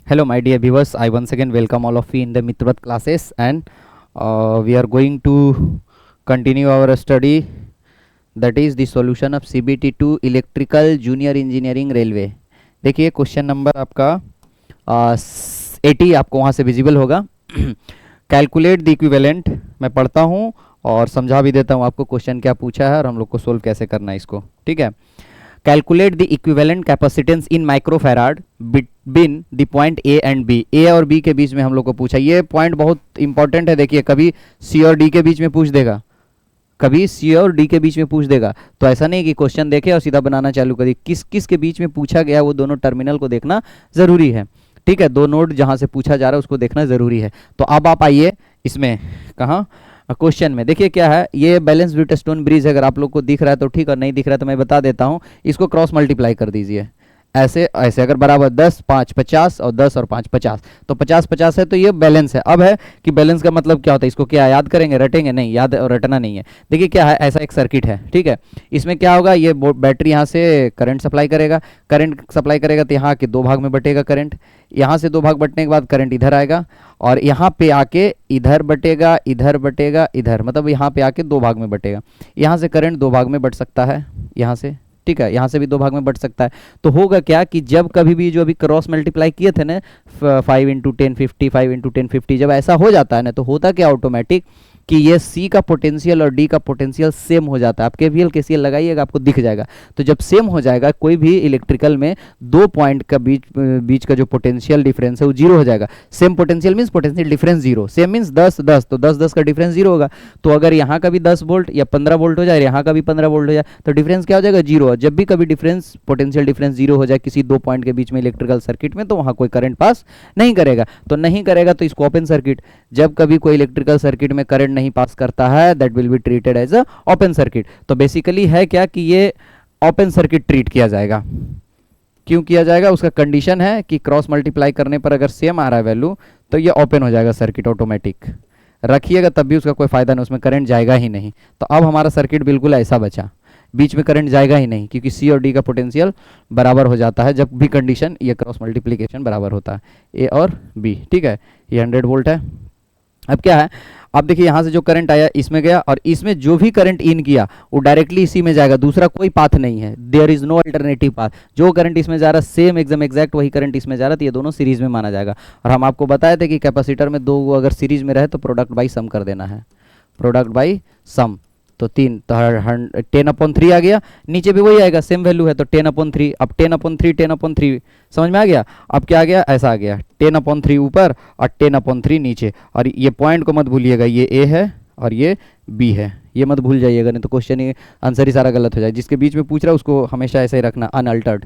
Hello, my dear viewers. I once again welcome all of you in the Mitravat classes, and we are going to continue our study, that is the solution of CBT2 Electrical Junior Engineering Railway. देखिए question number आपका 80 आपको वहाँ से visible होगा. Calculate the equivalent. मैं पढ़ता हूँ और समझा भी देता हूँ आपको क्वेश्चन क्या पूछा है और हम लोग को सोल्व कैसे करना है इसको. ठीक है. Calculate the equivalent capacitance in microfarad between the point A and B. A और बी के बीच में हम लोग को पूछा. ये पॉइंट बहुत इंपॉर्टेंट है. देखिए कभी सी और डी के बीच में पूछ देगा, कभी सी और डी के बीच में पूछ देगा. तो ऐसा नहीं कि क्वेश्चन देखे और सीधा बनाना चालू करिए. किस किस के बीच में पूछा गया वो दोनों टर्मिनल को देखना ज़रूरी है. ठीक है, दो नोड जहाँ से पूछा जा रहा है उसको देखना ज़रूरी है. तो अब आप आइए इसमें, कहाँ क्वेश्चन में. देखिए क्या है, ये बैलेंस ब्यूटेस्टोन ब्रिज. अगर आप लोग को दिख रहा है तो ठीक, और नहीं दिख रहा है तो मैं बता देता हूँ. इसको क्रॉस मल्टीप्लाई कर दीजिए ऐसे ऐसे. अगर बराबर 10 5 50 और 10 और 5 50, तो 50 50 है तो ये बैलेंस है. अब है कि बैलेंस का मतलब क्या होता है, इसको क्या याद करेंगे, रटेंगे नहीं, याद और रटना नहीं है. देखिए क्या है, ऐसा एक सर्किट है. ठीक है, इसमें क्या होगा, ये बैटरी यहाँ से करंट सप्लाई करेगा. करंट सप्लाई करेगा तो यहाँ के दो भाग में बटेगा करंट. यहाँ से दो भाग बटने के बाद करंट इधर आएगा और यहाँ पे आके इधर बटेगा, इधर बटेगा, इधर, मतलब यहाँ पे आके दो भाग में बटेगा. यहाँ से करंट दो भाग में बट सकता है, यहाँ से. ठीक है, यहाँ से भी दो भाग में बट सकता है. तो होगा क्या कि जब कभी भी जो अभी क्रॉस मल्टीप्लाई किए थे ना 5 इंटू 1050, 5 इंटू 1050, जब ऐसा हो जाता है ना तो होता क्या ऑटोमेटिक कि ये C का पोटेंशियल और D का पोटेंशियल सेम हो जाता है. आप KVL KCL लगाइएगा आपको दिख जाएगा. तो जब सेम हो जाएगा कोई भी इलेक्ट्रिकल में दो पॉइंट का बीच का जो पोटेंशियल डिफरेंस है वो जीरो हो जाएगा. Same potential means potential difference zero. Same means 10 10, तो 10 10 का डिफरेंस जीरो होगा. तो अगर यहाँ का भी 10 वोल्ट या 15 वोल्ट हो जाए, यहाँ का भी 15 वोल्ट हो जाए, तो डिफरेंस क्या हो जाएगा, जीरो. जब भी कभी डिफरेंस पोटेंशियल डिफरेंस जीरो हो जाए किसी दो पॉइंट के बीच में इलेक्ट्रिकल सर्किट में, तो वहाँ कोई करंट पास नहीं करेगा. तो नहीं करेगा तो इसको ओपन सर्किट. जब कभी कोई इलेक्ट्रिकल सर्किट में करंट नहीं पास करता है, that will be treated as a open circuit. तो बेसिकली है क्या कि ये ओपन सर्किट ट्रीट किया जाएगा. क्यों किया जाएगा, उसका कंडीशन है कि क्रॉस मल्टीप्लाई करने पर अगर सेम आ रहा है वैल्यू तो ये ओपन हो जाएगा सर्किट ऑटोमेटिक. रखिएगा तब भी उसका कोई फायदा नहीं, उसमें करंट जाएगा ही नहीं. तो अब हमारा सर्किट बिल्कुल ऐसा बचा, बीच में करंट जाएगा ही नहीं, क्योंकि सी और डी का पोटेंशियल बराबर हो जाता है जब भी कंडीशन ये क्रॉस मल्टीप्लिकेशन बराबर होता है, ए और बी. ठीक है, ये 100 वोल्ट है. अब क्या है, अब देखिए यहाँ से जो करंट आया इसमें गया और इसमें जो भी करंट इन किया वो डायरेक्टली इसी में जाएगा. दूसरा कोई पाथ नहीं है, there is no alternative path. जो करंट इसमें जा रहा है सेम एकदम एग्जैक्ट वही करंट इसमें जा रहा है. तो ये दोनों सीरीज में माना जाएगा. और हम आपको बताए थे कि कैपेसिटर में दो अगर सीरीज में रहे तो प्रोडक्ट बाई सम कर देना है, प्रोडक्ट बाई सम. तो 3 तो 10/3 आ गया. नीचे भी वही आएगा, सेम वैल्यू है तो 10/3. अब 10/3 10/3 समझ में आ गया. अब क्या आ गया, ऐसा आ गया 10/3 ऊपर और 10/3 नीचे. और ये पॉइंट को मत भूलिएगा, ये ए है और ये बी है, ये मत भूल जाइएगा, नहीं तो क्वेश्चन ही आंसर ही सारा गलत हो जाए. जिसके बीच में पूछ रहा है उसको हमेशा ऐसा ही रखना, अनअल्टर्ड.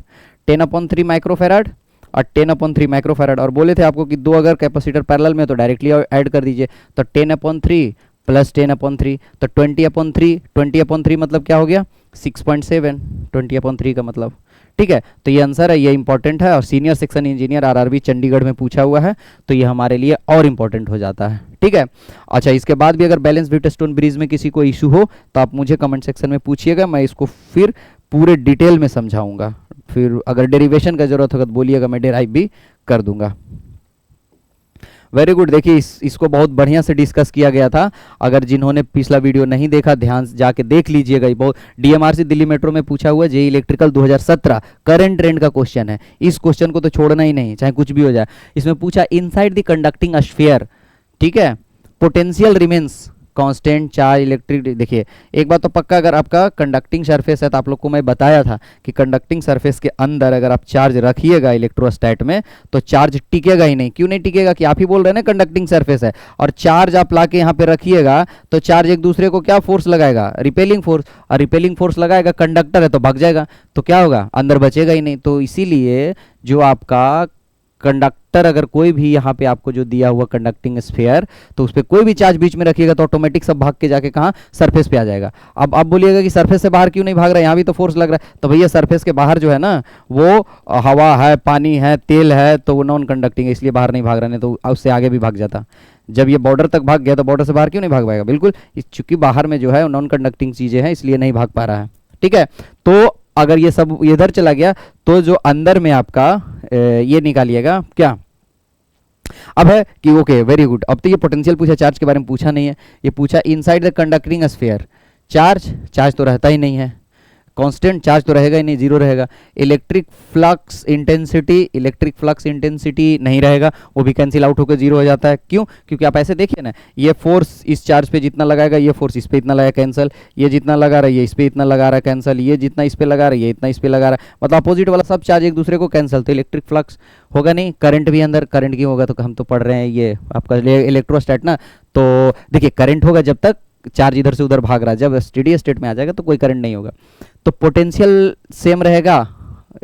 10/3 माइक्रोफेराड और 10/3 माइक्रोफेराड. और बोले थे आपको कि दो अगर कैपेसिटर पैरेलल में तो डायरेक्टली ऐड कर दीजिए. तो 10/3 प्लस 10/3 तो 20/3. 20/3 मतलब क्या हो गया, 6.7. 20/3 का मतलब. ठीक है, तो ये आंसर है, ये इंपॉर्टेंट है. और senior section engineer RRB Chandigarh में पूछा हुआ है तो ये हमारे लिए और इंपॉर्टेंट हो जाता है. ठीक है, अच्छा इसके बाद भी अगर बैलेंस ब्यूटेस्टोन ब्रिज में किसी को इशू हो तो आप मुझे कमेंट सेक्शन में पूछिएगा, मैं इसको फिर पूरे डिटेल में समझाऊंगा. फिर अगर डेरिवेशन का जरूरत होगा तो बोलिएगा, मैं डेराइव भी कर दूंगा. Very good. देखिए इसको बहुत बढ़िया से डिस्कस किया गया था. अगर जिन्होंने पिछला वीडियो नहीं देखा ध्यान से जाके देख लीजिएगा. बहुत डीएमआरसी दिल्ली मेट्रो में पूछा हुआ जेई इलेक्ट्रिकल 2017 करंट ट्रेंड का क्वेश्चन है. इस क्वेश्चन को तो छोड़ना ही नहीं, चाहे कुछ भी हो जाए. इसमें पूछा इनसाइड द कंडक्टिंग स्फीयर, ठीक है, potential remains constant charge electric. देखिए एक बात तो पक्का, अगर आपका कंडक्टिंग सरफेस है तो आप लोग को मैं बताया था कि कंडक्टिंग सरफेस के अंदर अगर आप चार्ज रखिएगा इलेक्ट्रोस्टैट में तो चार्ज टिकेगा ही नहीं. क्यों नहीं टिकेगा, कि आप ही बोल रहे हैं ना कंडक्टिंग सरफेस है, और चार्ज आप लाके यहाँ पे रखिएगा तो चार्ज एक दूसरे को क्या फोर्स लगाएगा, रिपेलिंग फोर्स. और रिपेलिंग फोर्स लगाएगा, कंडक्टर है तो भाग जाएगा, तो क्या होगा, अंदर बचेगा ही नहीं. तो इसीलिए जो आपका कंडक्टर अगर कोई भी यहाँ पे आपको जो दिया हुआ कंडक्टिंग स्फीयर, तो उस पर कोई भी चार्ज बीच में रखिएगा तो ऑटोमेटिक सब भाग के जाके कहाँ, सरफेस पे आ जाएगा. अब आप बोलिएगा कि सरफेस से बाहर क्यों नहीं भाग रहा है, यहाँ भी तो फोर्स लग रहा है. तो भैया सरफेस के बाहर जो है ना वो हवा है, पानी है, तेल है, तो वो नॉन कंडक्टिंग है, इसलिए बाहर नहीं भाग रहा है, तो उससे आगे भी भाग जाता. जब ये बॉर्डर तक भाग गया तो बॉर्डर से बाहर क्यों नहीं भाग पाएगा, बिल्कुल चूंकि बाहर में जो है नॉन कंडक्टिंग चीजें हैं इसलिए नहीं भाग पा रहा है. ठीक है, तो अगर ये सब इधर चला गया तो जो अंदर में आपका ये निकालिएगा क्या, अब है कि ओके वेरी गुड, अब तो ये पोटेंशियल पूछा, चार्ज के बारे में पूछा नहीं है, ये पूछा inside the conducting sphere charge, charge तो रहता ही नहीं है, कांस्टेंट चार्ज तो रहेगा ही नहीं, जीरो रहेगा। इलेक्ट्रिक फ्लक्स इंटेंसिटी नहीं रहेगा, वो भी कैंसिल आउट होकर जीरो हो जाता है। क्यों? क्योंकि आप ऐसे देखिए ना, ये फोर्स इस चार्ज पे जितना लगाएगा, ये फोर्स इस पे इतना लगाएगा, कैंसिल, ये जितना लगा रहा है ये इस पे इतना लगा रहा है, कैंसिल, ये जितना इस पे लगा रहा है ये इतना इस पे लगा रहा है, मतलब अपोजिट वाला सब चार्ज एक दूसरे को कैंसिल, तो इलेक्ट्रिक फ्लक्स होगा नहीं। करंट भी अंदर, करंट क्यों होगा, तो हम तो पढ़ रहे हैं ये आपका इलेक्ट्रोस्टैट ना, तो देखिए करंट होगा जब तक चार्ज इधर से उधर भाग रहा है, जब स्टेडी स्टेट में आ जाएगा तो कोई करंट नहीं होगा, तो पोटेंशियल सेम रहेगा,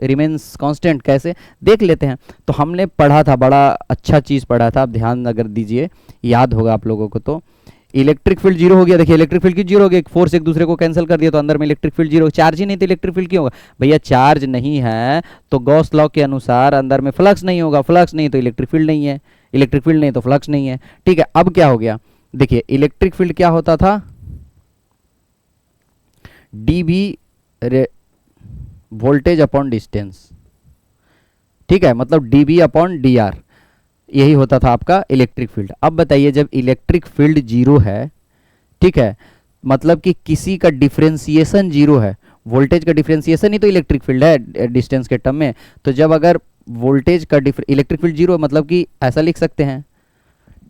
रिमेन्स कांस्टेंट। कैसे देख लेते हैं। तो हमने पढ़ा था, बड़ा अच्छा चीज़ पढ़ा था, आप ध्यान अगर दीजिए, याद होगा आप लोगों को। तो इलेक्ट्रिक फील्ड जीरो हो गया, देखिए इलेक्ट्रिक फील्ड की जीरो हो गया, फोर्स एक दूसरे को कैंसिल कर दिया, तो अंदर में इलेक्ट्रिक फील्ड जीरो, चार्ज ही नहीं तो इलेक्ट्रिक फील्ड क्यों होगा भैया, चार्ज नहीं है तो गॉस लॉ के अनुसार अंदर में फ्लक्स नहीं होगा, फ्लक्स नहीं तो इलेक्ट्रिक फील्ड नहीं है, इलेक्ट्रिक फील्ड नहीं तो फ्लक्स नहीं है। ठीक है, अब क्या हो गया, देखिए इलेक्ट्रिक फील्ड क्या होता था, डीबी वोल्टेज अपॉन डिस्टेंस, ठीक है, मतलब डीबी अपॉन डी आर, यही होता था आपका इलेक्ट्रिक फील्ड। अब बताइए जब इलेक्ट्रिक फील्ड जीरो है, ठीक है, मतलब कि किसी का डिफरेंशिएशन जीरो है, वोल्टेज का डिफरेंशिएशन ही तो इलेक्ट्रिक फील्ड है डिस्टेंस के टर्म में, तो जब अगर वोल्टेज का इलेक्ट्रिक फील्ड जीरो, मतलब कि ऐसा लिख सकते हैं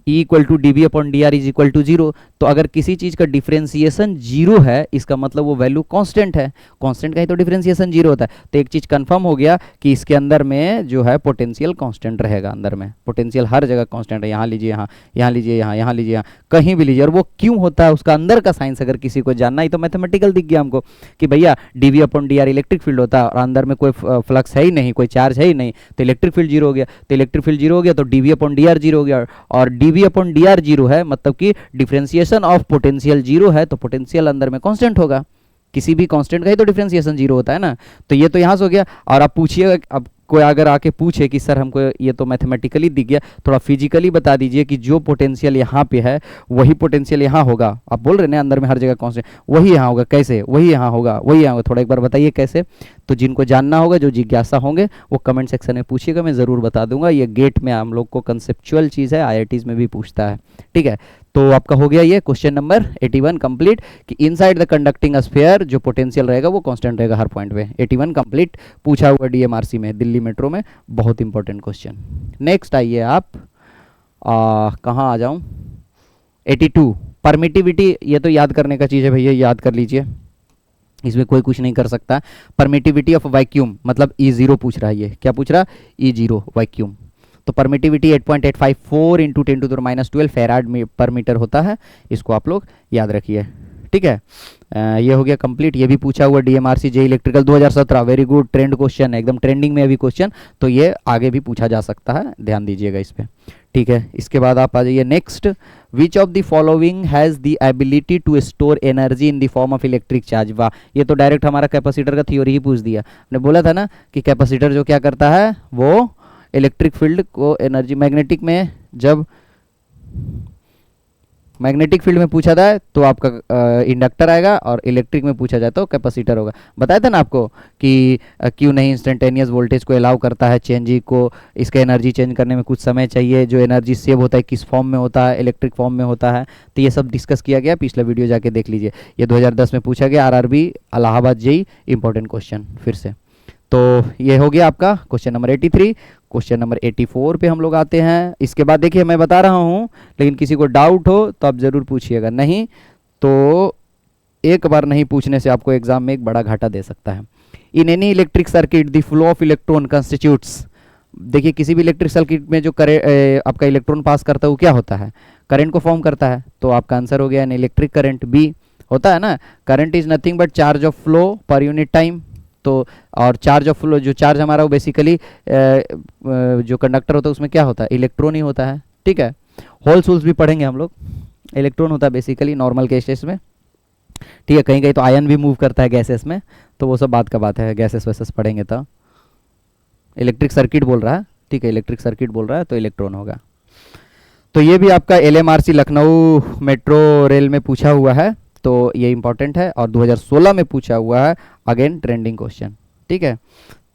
E equal to D V upon D R is equal to zero. तो अगर किसी चीज़ का डिफरेंशिएशन जीरो है, इसका मतलब वो वैल्यू कांस्टेंट है, कांस्टेंट का ही तो डिफरेंशिएशन जीरो होता है। तो एक चीज़ कंफर्म हो गया कि इसके अंदर में जो है पोटेंशियल कांस्टेंट रहेगा, अंदर में पोटेंशियल हर जगह कांस्टेंट है, यहाँ लीजिए, यहाँ लीजिए, यहाँ लीजिए, यहाँ कहीं भी लीजिए। और वो क्यों होता है, उसका अंदर का साइंस अगर किसी को जानना है तो मैथमेटिकल दिख गया हमको कि भैया D V upon D R electric field होता है और अंदर में कोई फ्लक्स है ही नहीं, कोई चार्ज है ही नहीं, तो इलेक्ट्रिक फील्ड जीरो हो गया। तो इलेक्ट्रिक फील्ड जीरो हो गया तो D V upon D R zero हो गया, और D V upon D R zero है, मतलब कि डिफरेंशिएशन ऑफ पोटेंशियल जीरो है, तो पोटेंशियल अंदर में कांस्टेंट होगा, किसी भी कांस्टेंट का ही तो डिफरेंशिएशन जीरो होता है ना। तो ये तो यहाँ से हो गया। और आप पूछिएगा, अब कोई अगर आके पूछे कि सर हमको ये तो मैथमेटिकली दिख गया, थोड़ा फिजिकली बता दीजिए कि जो पोटेंशियल यहाँ पे है वही पोटेंशियल यहाँ होगा। आप बोल रहे हैं अंदर में हर जगह कांस्टेंट, वही यहाँ होगा, कैसे, वही यहाँ होगा, वही यहाँ होगा, थोड़ा एक बार बताइए कैसे। तो जिनको जानना होगा, जो जिज्ञासा होंगे, वो कमेंट सेक्शन में पूछिएगा, मैं ज़रूर बता दूंगा। ये गेट में हम लोग को कंसेप्चुअल चीज़ है, IITs में भी पूछता है, ठीक है। तो आपका हो गया ये क्वेश्चन नंबर 81 कंप्लीट, कि इनसाइड द कंडक्टिंग स्फीयर जो पोटेंशियल रहेगा वो कांस्टेंट रहेगा हर पॉइंट पे। 81 कंप्लीट पूछा हुआ DMRC में, दिल्ली मेट्रो में, बहुत इंपॉर्टेंट क्वेश्चन। नेक्स्ट आइए आप, कहाँ आ जाऊँ, 82 परमिटिविटी, ये तो याद करने का चीज़ है भैया, याद कर लीजिए, इसमें कोई कुछ नहीं कर सकता। परमिटिविटी ऑफ वैक्यूम, मतलब E0 पूछ रहा है, ये क्या पूछ रहा, E0 वैक्यूम। तो परमिटिविटी 8.854 इंटू 10⁻12 फेराड पर मीटर होता है, इसको आप लोग याद रखिए, ठीक है। ये हो गया कंप्लीट। ये भी पूछा हुआ DMRC जे electrical 2017, very good, trend question है, एकदम ट्रेंडिंग में अभी क्वेश्चन, तो ये आगे भी पूछा जा सकता है, ध्यान दीजिएगा इस पर, ठीक है। इसके बाद आप आ जाइए next, which of the following has the ability to store energy in the form of electric charge. वाह, ये तो डायरेक्ट हमारा कैपेसिटर का थ्योरी ही पूछ दिया। हमने बोला था ना कि कैपेसिटर जो क्या करता है, वो इलेक्ट्रिक फील्ड को एनर्जी, मैग्नेटिक में जब मैग्नेटिक फील्ड में पूछा जाए तो आपका इंडक्टर आएगा, और इलेक्ट्रिक में पूछा जाए तो कैपेसिटर होगा। बताया था ना आपको कि क्यों नहीं इंस्टेंटेनियस वोल्टेज को अलाउ करता है चेंज को, इसका एनर्जी चेंज करने में कुछ समय चाहिए, जो एनर्जी सेव होता है किस फॉर्म में होता है, इलेक्ट्रिक फॉर्म में होता है। तो ये सब डिस्कस किया गया, पिछला वीडियो जाके देख लीजिए। ये 2010 में पूछा गया, RRB Allahabad JEE, important question फिर से। तो ये हो गया आपका क्वेश्चन नंबर 83। क्वेश्चन नंबर 84 पे हम लोग आते हैं। इसके बाद देखिए मैं बता रहा हूँ, लेकिन किसी को डाउट हो तो आप ज़रूर पूछिएगा, नहीं तो एक बार नहीं पूछने से आपको एग्जाम में एक बड़ा घाटा दे सकता है। In any electric circuit the flow of electron constitutes, देखिए किसी भी इलेक्ट्रिक सर्किट में जो आपका इलेक्ट्रॉन पास करता है वो क्या होता है, करंट को फॉर्म करता है। तो आपका आंसर हो गया एन इलेक्ट्रिक करंट, बी होता है ना। Current is nothing but charge of flow per unit time. तो और चार्ज ऑफ फ्लो, जो चार्ज हमारा वो बेसिकली जो कंडक्टर होता है उसमें क्या होता है, इलेक्ट्रॉन ही होता है, ठीक है। होल्स भी पढ़ेंगे हम लोग, इलेक्ट्रॉन होता है बेसिकली नॉर्मल केसेस में, ठीक है। कहीं कहीं तो आयन भी मूव करता है गैसेस में, तो वो सब बात का बात है, गैसेस वैसेस पढ़ेंगे तो। इलेक्ट्रिक सर्किट बोल रहा है, ठीक है, इलेक्ट्रिक सर्किट बोल रहा है तो इलेक्ट्रॉन होगा। तो ये भी आपका LMRC लखनऊ मेट्रो रेल में पूछा हुआ है, तो ये इंपॉर्टेंट है, और 2016 में पूछा हुआ है, अगेन ट्रेंडिंग क्वेश्चन, ठीक है।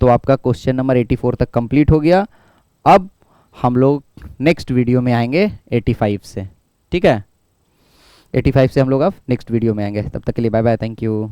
तो आपका क्वेश्चन नंबर 84 तक कंप्लीट हो गया। अब हम लोग नेक्स्ट वीडियो में आएंगे 85 से, ठीक है। 85 से हम लोग अब नेक्स्ट वीडियो में आएंगे, तब तक के लिए बाय बाय, थैंक यू।